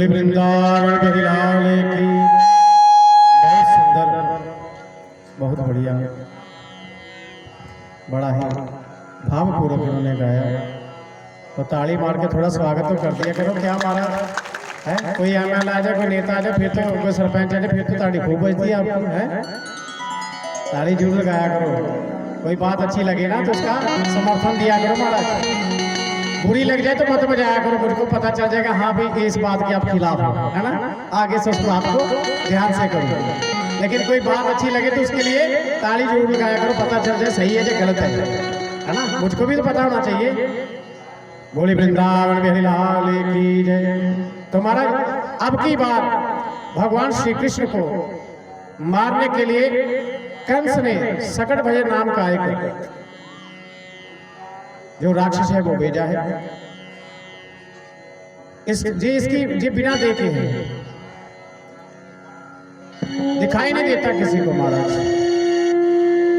बोले वृंदावन बिहारी लाल की। बहुत सुंदर, बहुत बढ़िया, बड़ा ही भावपूर्वक उन्होंने गाया। तो ताली मार के थोड़ा स्वागत तो कर दिया करो। क्या मारा है, कोई एमएलए आ जाए, कोई नेता आ जाए, फिर तो कोई सरपंच आ जाए, फिर तो ताली खूब बजती है आपको, है ताली जरूर लगाया करो। कोई बात अच्छी लगे ना तो उसका समर्थन दिया करो महाराज। बुरी लग जाए तो मत बजाया करो, मुझको पता चल जाएगा हाँ भाई इस बात के आप खिलाफ हो, है ना। आगे से उस बात को ध्यान से करो। लेकिन कोई बात अच्छी लगे तो उसके लिए ताली जरूर लगाया करो, पता चल जाए सही है या गलत है ना। मुझको भी तो पता होना चाहिए। बोले वृंदावन बिहारी लाल की जय। तो महाराज अब की बार भगवान श्री कृष्ण को मारने के लिए कंस ने सकट भजन नाम का एक जो राक्षस है वो भेजा है। इसकी बिना देखे हैं, दिखाई नहीं देता किसी को महाराज।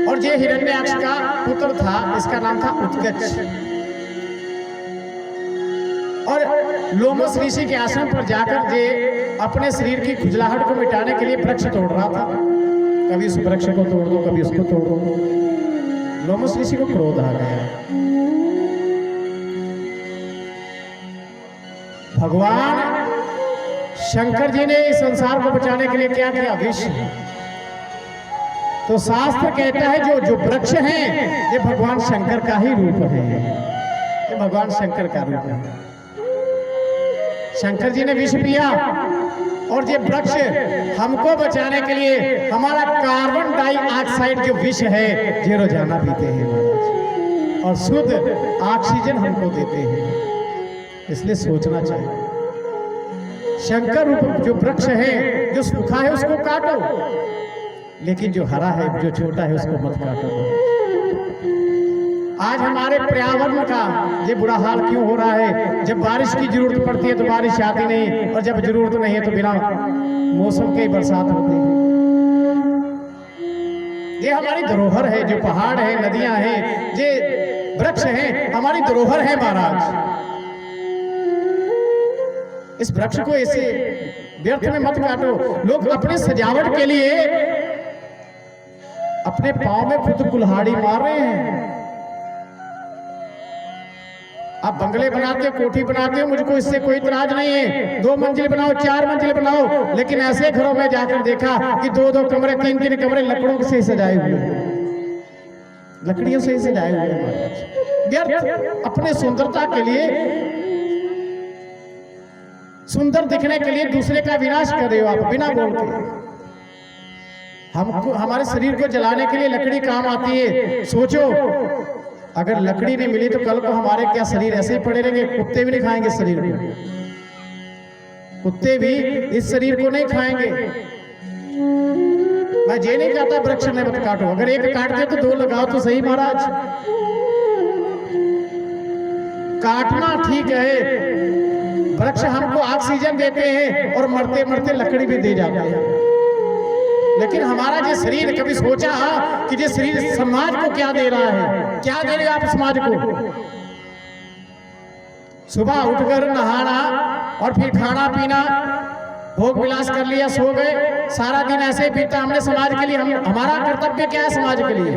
और ये हिरण्याक्ष का पुत्र था, इसका नाम था उत्कच। और लोमस ऋषि के आश्रम पर जाकर ये अपने शरीर की खुजलाहट को मिटाने के लिए वृक्ष तोड़ रहा था। कभी उस वृक्ष को तोड़ दो, कभी उसको तोड़ दो। लोमस ऋषि को क्रोध आ गया। भगवान शंकर जी ने इस संसार को बचाने के लिए क्या किया, विष। तो शास्त्र कहता है जो वृक्ष है ये भगवान शंकर का ही रूप है, ये भगवान शंकर का रूप है। शंकर जी ने विष पिया और ये वृक्ष हमको बचाने के लिए हमारा कार्बन डाइऑक्साइड जो विष है ये रोजाना पीते हैं महाराज, और शुद्ध ऑक्सीजन हमको देते हैं। इसलिए सोचना चाहिए। शंकर रूप जो वृक्ष है, जो सूखा है उसको काटो, लेकिन जो हरा है, जो छोटा है उसको मत काटो। आज हमारे पर्यावरण का ये बुरा हाल क्यों हो रहा है? जब बारिश की जरूरत पड़ती है तो बारिश आती नहीं, और जब जरूरत नहीं है तो बिना मौसम के बरसात होती है। ये हमारी धरोहर है, जो पहाड़ है, नदियां हैं, ये वृक्ष हैं, हमारी धरोहर है महाराज। इस वृक्ष को ऐसे व्यर्थ में मत काटो। लोग अपने सजावट के लिए अपने पांव में खुद कुल्हाड़ी मार रहे हैं। आप बंगले बनाते हो, कोठी बनाते हो, मुझको इससे कोई इतराज नहीं है। 2 मंजिल बनाओ, 4 मंजिल बनाओ, लेकिन ऐसे घरों में जाकर देखा कि 2-2 कमरे, 3-3 कमरे लकड़ों से सजाए हुए, लकड़ियों से सजाए हुए। व्यर्थ अपने सुंदरता के लिए, सुंदर दिखने के लिए दूसरे का विनाश कर रहे हो आप बिना बोल के। हमको हमारे शरीर को जलाने के लिए लकड़ी काम आती है। सोचो अगर लकड़ी नहीं मिली तो कल को हमारे क्या शरीर ऐसे ही पड़े रहेंगे? कुत्ते भी नहीं खाएंगे शरीर को, कुत्ते भी इस शरीर को नहीं खाएंगे। मैं ये नहीं कहता वृक्ष ने मत काटो, अगर एक काटते तो 2 लगाओ तो सही महाराज। काटना ठीक है, वृक्ष हमको ऑक्सीजन देते हैं और मरते मरते लकड़ी भी दे जाते हैं। लेकिन हमारा ये शरीर, कभी सोचा कि ये शरीर समाज को क्या दे रहा है? क्या दे रहे आप समाज को? सुबह उठकर नहाना और फिर खाना पीना, भोग विलास कर लिया, सो गए, सारा दिन ऐसे ही बीता। हमने समाज के लिए, हमारा कर्तव्य क्या है समाज के लिए?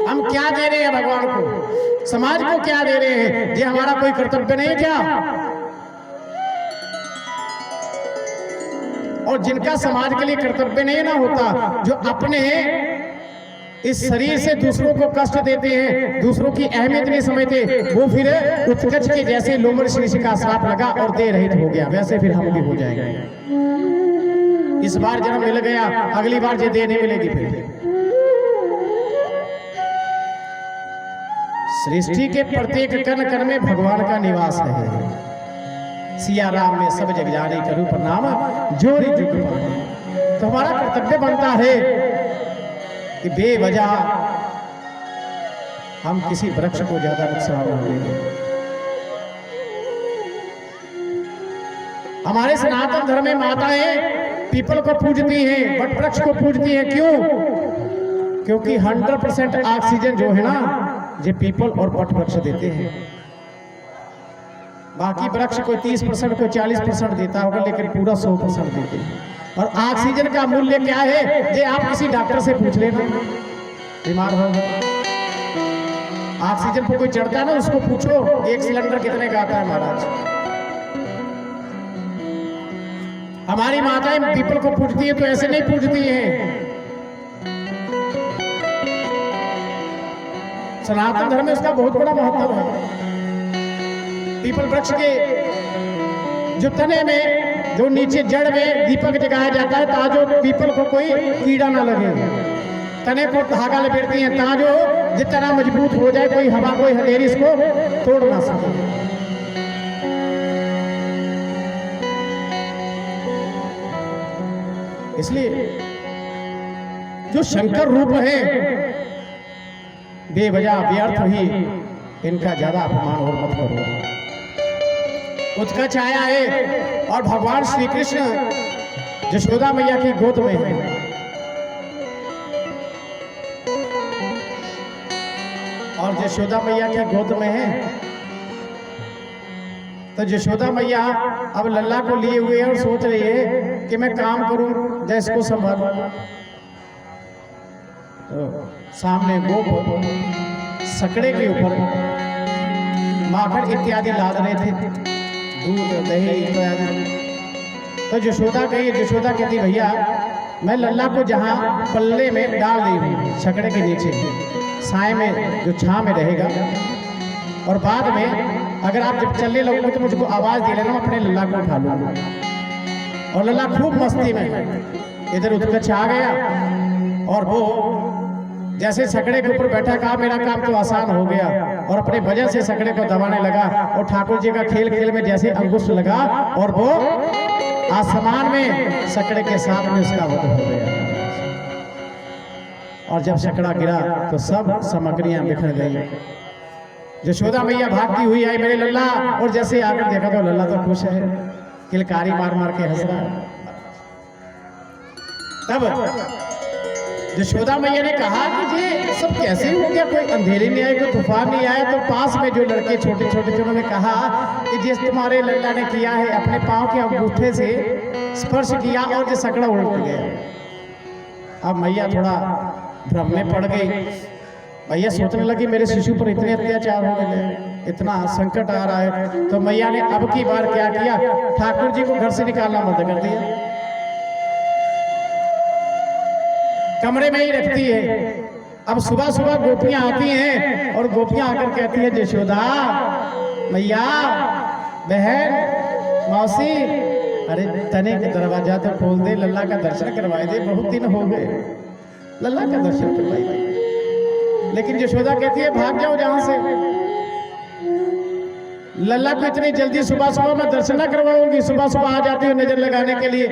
हम क्या दे रहे हैं भगवान को? समाज को क्या दे रहे हैं? ये हमारा कोई कर्तव्य नहीं क्या? और जिनका समाज के लिए कर्तव्य नहीं ना होता, जो अपने इस शरीर से दूसरों को कष्ट देते हैं, दूसरों की अहमियत नहीं समझते, वो फिर उत्कच के जैसे लोमस ऋषि का श्राप लगा और देह रहित हो गया, वैसे फिर हम भी हो जाएंगे। इस बार जन्म मिल गया, अगली बार ये देह नहीं मिलेगी। फिर सृष्टि के प्रत्येक कण कण में भगवान का निवास है। सिया राम में सब जग जानी करूं प्रणाम, जोरी जुग पाए। तो हमारा कर्तव्य बनता है कि बेवजह हम किसी वृक्ष को ज्यादा नुकसान न दें। हमारे सनातन धर्म में माताएं पीपल को पूजती हैं, वट वृक्ष को पूजती हैं। क्यों? क्योंकि 100% ऑक्सीजन जो है ना, ये पीपल और वट वृक्ष देते हैं। बाकी वृक्ष कोई 30% कोई 40% देता होगा, लेकिन पूरा 100% देते हैं। और ऑक्सीजन का मूल्य क्या है ये आप किसी डॉक्टर से पूछ लेना, बीमार हो ऑक्सीजन पर कोई चढ़ता है ना, उसको पूछो एक सिलेंडर कितने का आता है महाराज। हमारी माताएं पीपल को पूजती है तो ऐसे नहीं पूजती है। सनातन धर्म में उसका बहुत बड़ा महत्व है। पीपल वृक्ष के जो तने में, जो नीचे जड़ में दीपक जगाया जाता है ताजो पीपल को कोई कीड़ा ना लगे। तने को धागा लपेटती हैं ताजो जितना मजबूत हो जाए, कोई हवा कोई हथेली इसको तोड़ ना सके। इसलिए जो शंकर रूप है बेवजह व्यर्थ ही इनका ज्यादा अपमान और मत करो। उत्कच आया है और भगवान श्री कृष्ण यशोदा मैया की गोद में है। और यशोदा मैया की गोद में है तो यशोदा मैया अब लल्ला को लिए हुए और सोच रही है कि मैं काम करूं या इसको संभालूं। तो सामने गोप सकड़े के ऊपर माखन इत्यादि लाद रहे थे, दूध दही इत्यादि। तो यशोदा कहती भैया मैं लल्ला को जहाँ पल्ले में डाल दी हूँ छकड़े के नीचे साए में जो छां में रहेगा, और बाद में अगर आप जब चलने लगोगे तो मुझको आवाज दे लेना, मैं अपने लल्ला को उठा लूंगा। और लल्ला खूब मस्ती में इधर उत्कच आ गया और वो जैसे सकड़े के ऊपर बैठा, कहा मेरा काम तो आसान हो गया, और अपने वजन से सकड़े को दबाने लगा। और ठाकुर जी का खेल खेल में जैसे अंकुश लगा और वो आसमान में सकड़े के साथ में उसका वध हो गया। और जब सकड़ा गिरा तो सब सामग्रियां बिखर गई। यशोदा मैया भागती हुई आई मेरे लल्ला, और जैसे आकर देखा तो लल्ला तो खुश है, किलकारी मार मार के हंस रहा है। तब यशोदा मैया ने कहा कि ये सब कैसे हो गया, कोई अंधेरे नहीं आया, कोई तूफान नहीं आया। तो पास में जो लड़के छोटे छोटे थे उन्होंने कहा कि जिस तुम्हारे लल्ला ने किया है, अपने पांव के अंगूठे से स्पर्श किया और जो सकड़ा उलट गया। अब मैया थोड़ा भ्रम में पड़ गई। मैया सोचने लगी मेरे शिशु पर इतने अत्याचार हो गए, इतना संकट आ रहा है। तो मैया ने अब की बार क्या किया, ठाकुर जी को घर से निकालना बंद कर दिया, कमरे में ही रखती है। अब सुबह सुबह गोपियां आती हैं और गोपियां आकर कहती है यशोदा मैया बहन मौसी, अरे तने के दरवाजा तो खोल दे, लल्ला का दर्शन करवाए दे, बहुत दिन हो गए, लल्ला का दर्शन करवाए दे। लेकिन यशोदा कहती है भाग जाओ जहां से, लल्ला को इतनी जल्दी सुबह सुबह मैं दर्शन न करवाऊंगी। सुबह सुबह आ जाती हूँ नजर लगाने के लिए,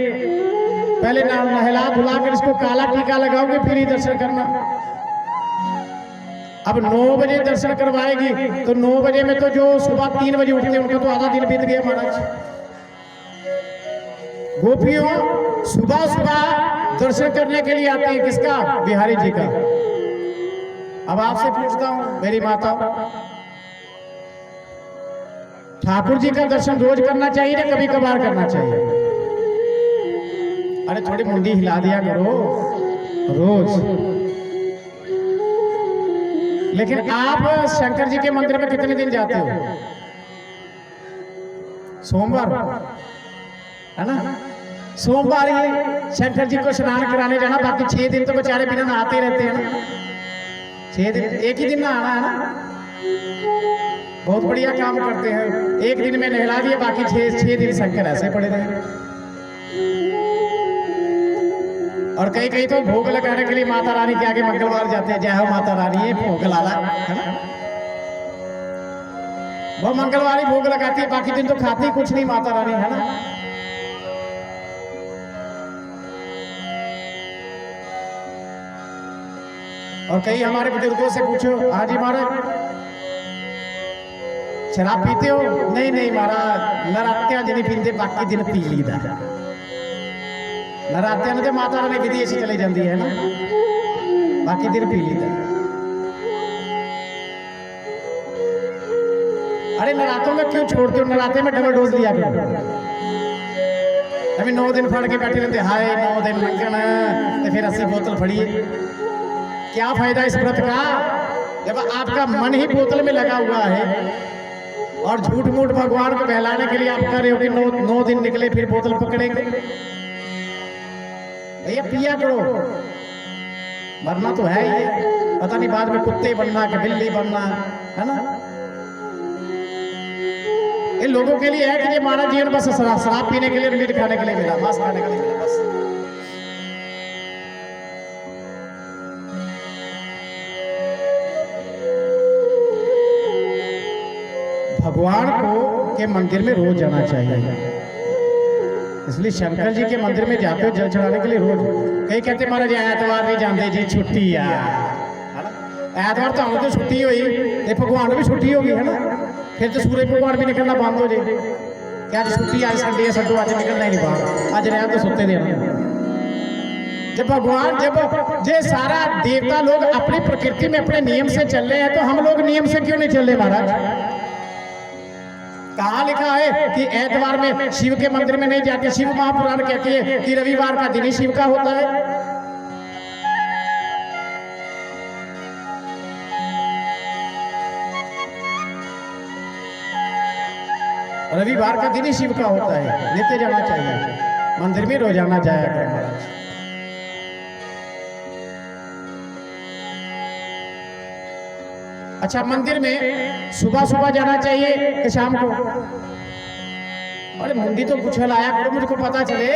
पहले नहला धुला कर इसको काला टीका लगाओगे फिर ही दर्शन करना। अब 9 बजे दर्शन करवाएगी तो 9 बजे में तो जो सुबह 3 बजे उठते हैं उनका तो आधा दिन बीत गया महाराज। गोपियों सुबह सुबह दर्शन करने के लिए आती है, किसका, बिहारी जी का। अब आपसे पूछता हूं मेरी माता, ठाकुर जी का दर्शन रोज करना चाहिए या कभी कभार करना चाहिए? अरे थोड़ी मुंडी हिला दिया करो रोज। लेकिन आप शंकर जी के मंदिर में कितने दिन जाते हो? सोमवार है ना, सोमवार ही शंकर जी को स्नान कराने जाना, बाकी 6 दिन तो बेचारे बिना नहाते रहते हैं ना। 6 दिन, एक ही दिन नहाना है ना, बहुत बढ़िया काम करते हैं। एक दिन में नहला दिए, बाकी 6 दिन शंकर ऐसे पड़े रहे। और कई कई तो भोग लगाने के लिए माता रानी के आगे मंगलवार जाते हैं, जय हो माता रानी, ये भोग लाला है ना, वो मंगलवार ही भोग लगाती है, बाकी दिन तो खाती कुछ नहीं माता रानी, है ना। और कई हमारे बुजुर्गों से पूछो, हाँ जी महाराज शराब पीते हो? नहीं नहीं महाराज, नरात्या दिन पीते, बाकी दिन पी लीदा। नरात्या ने तो माता रानी विदेश चली जाती है ना, बाकी दिन पी लीदा। अरे नरातों में क्यों छोड़ते हो, नराते में डबल डोज लिया करो। अभी 9 दिन फड़ के बैठे रहते, हाय 9 दिन लंघन तो फिर 80 बोतल फड़िए, क्या फायदा इस व्रत का जब आपका मन ही बोतल में लगा हुआ है। और झूठ मूठ भगवान को बहलाने के लिए आप कर रहे हो कि 9 दिन निकले फिर बोतल पकड़ेंगे। भैया पिया करो, मरना तो है ही, पता नहीं बाद में कुत्ते बनना कि बिल्ली बनना है ना। इन लोगों के लिए है कि ये हमारा जीवन बस शराब पीने के लिए, मीट खाने के लिए मिला, मांस खाने के लिए मिला बस। भगवान को के मंदिर में रोज जाना चाहिए, इसलिए शंकर जी के मंदिर में जाते हो जल चढ़ाने के लिए रोज। कई कहते महाराज ऐतवार नहीं जाते जी, छुट्टी है। ऐतवार तो हम तो छुट्टी हुई, भगवान भी छुट्टी होगी है ना, फिर तो सूरज भगवान भी निकलना बंद हो जाए। क्या छुट्टी आज संडे है, संडो आज निकलना ही नहीं बाहर, आज रह तो सुते देना। जब भगवान जब ये सारा देवता लोग अपनी प्रकृति में अपने नियम से चल रहे हैं, तो हम लोग नियम से क्यों नहीं चल रहे महाराज। कहाँ लिखा है कि ऐतवार में शिव के मंदिर में नहीं जाते। शिव महापुराण कहती है कि रविवार का दिन ही शिव का होता है। रविवार का दिन ही शिव का होता है, लेते जाना चाहिए मंदिर में, रोजाना जाया करें। अच्छा, मंदिर में सुबह सुबह जाना चाहिए कि शाम को। अरे मुंडी तो कुछ लाया करो, मुझको पता चले।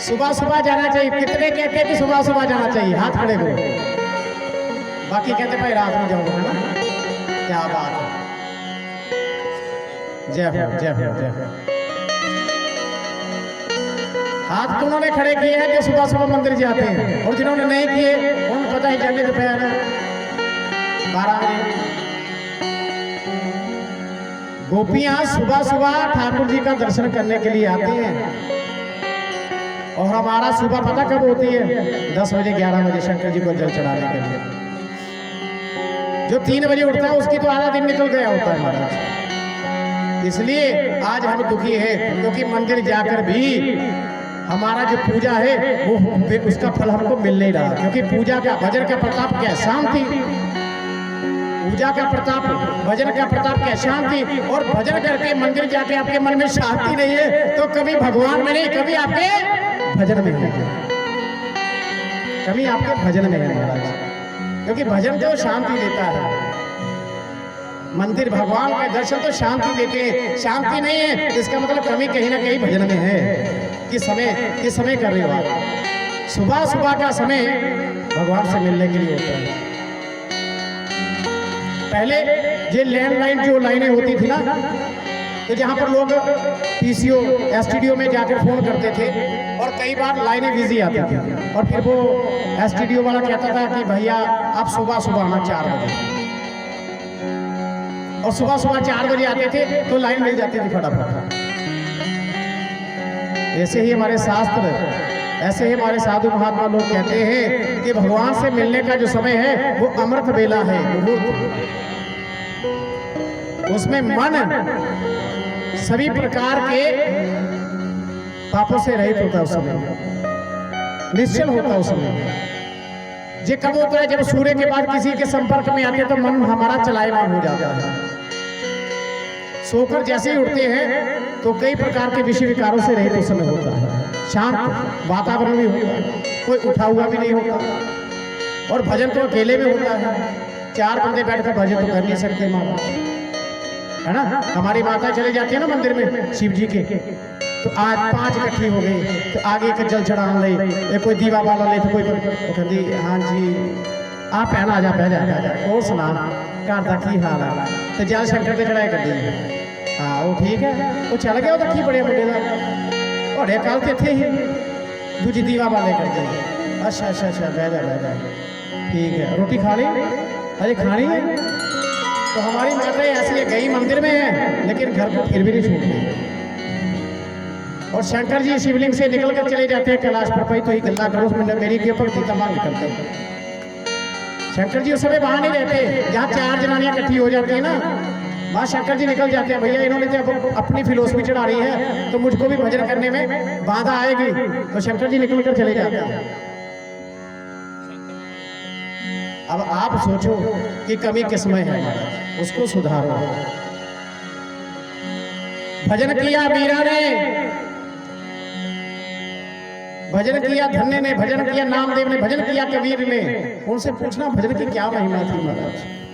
सुबह सुबह जाना चाहिए। कितने कहते हैं कि सुबह सुबह जाना चाहिए, हाथ खड़े करो। बाकी कहते भाई रात में जाओ, है ना। क्या बात है, जय हो जय हो जय हो। हाथ तो उन्होंने खड़े किए हैं जो सुबह सुबह मंदिर जाते हैं, और जिन्होंने नहीं किए उन्हें पता ही चलने दोपहर 12 बजे। गोपियां सुबह सुबह ठाकुर जी का दर्शन करने के लिए आती हैं, और हमारा सुबह पता कब होती है? 10 बजे 11 बजे शंकर जी को जल चढ़ाने के लिए। जो 3 बजे उठता है उसकी तो आधा दिन निकल गया होता है महाराज। इसलिए आज हम दुखी है, क्योंकि मंदिर जाकर भी हमारा जो पूजा है वो उसका फल हमको मिल नहीं रहा। क्योंकि पूजा का भजन का प्रताप क्या शांति, पूजा का प्रताप भजन का प्रताप क्या शांति। और भजन करके मंदिर जाके आपके मन में शांति नहीं है, तो कभी भगवान में नहीं, कभी आपके भजन में है, कभी आपके भजन में है महाराज। क्योंकि भजन तो शांति देता है, मंदिर भगवान का दर्शन तो शांति देते हैं। शांति नहीं है इसका मतलब कमी कहीं ना कहीं भजन में है। किस समय कर रहे हो आप? सुबह सुबह का समय भगवान से मिलने के लिए होता है। पहले ये लैंडलाइन जो लाइनें होती थी ना, तो जहाँ पर लोग पीसीओ एसटीडीओ में जाकर फोन करते थे, और कई बार लाइनें बिजी आती थी, और फिर वो एसटीडीओ वाला कहता था कि भैया आप सुबह सुबह आना 4 बजे। और सुबह सुबह 4 बजे आते थे तो लाइन मिल जाती थी फटाफट। ऐसे ही हमारे शास्त्र, ऐसे ही हमारे साधु महात्मा लोग कहते हैं कि भगवान से मिलने का जो समय है वो अमृत बेला है, मुहूर्त। उसमें मन सभी प्रकार के पापों से रहित होता है, उस समय निश्चल होता है। उस समय ये कब होता है? जब सूर्य के बाद किसी के संपर्क में आते तो मन हमारा चलायमान हो जाता है। सोकर जैसे ही उठते हैं तो कई प्रकार के विषय विकारों से रहित उस समय होता है, शांत वातावरण भी होता है, कोई उठा हुआ भी नहीं होता। और भजन तो अकेले में होता है, 4 बंदे बैठकर भजन तो कर नहीं सकते महाराज, है ना। हमारी माता चले जाती है ना मंदिर में शिव जी के, तो आज 5 इकट्ठी हो गई, तो आगे एक जल चढ़ान ले, कोई दीवा वाला ले, तो कोई कहती हाँ जी आप पहना आ जा, पह जा और सुना घर का की हाल है, तो जल शंकर के चढ़ाई कर दी। हाँ वो ठीक है, वो चल गया तो की बड़े मुंडे का, और कल तो इतने ही दूजी दीवा वाले कर दी। अच्छा अच्छा अच्छा बह जा ठीक है, रोटी खा ली? अरे खानी है। तो हमारी माता ऐसी है, गई मंदिर में है लेकिन घर को फिर भी नहीं छोड़ती। और शंकर जी शिवलिंग से निकल कर चले जाते हैं कैलाश पर, तो ही गल्ला करो मेरी के ऊपर तमाम निकलते हैं। शंकर जी उस समय वहां नहीं रहते जहाँ 4 जनानियां इकट्ठी हो जाती है ना, माँ शंकर जी निकल जाते हैं, भैया इन्होंने जब अपनी फिलोसफी चढ़ा रही है तो मुझको भी भजन करने में बाधा आएगी, तो शंकर जी निकल कर चले जाते हैं। अब आप सोचो कि कमी किसमें है, उसको सुधारो। भजन किया मीरा ने, भजन किया धन्य ने, भजन किया नामदेव ने, भजन किया कबीर ने। उनसे पूछना भजन की क्या महिमा थी महाराज।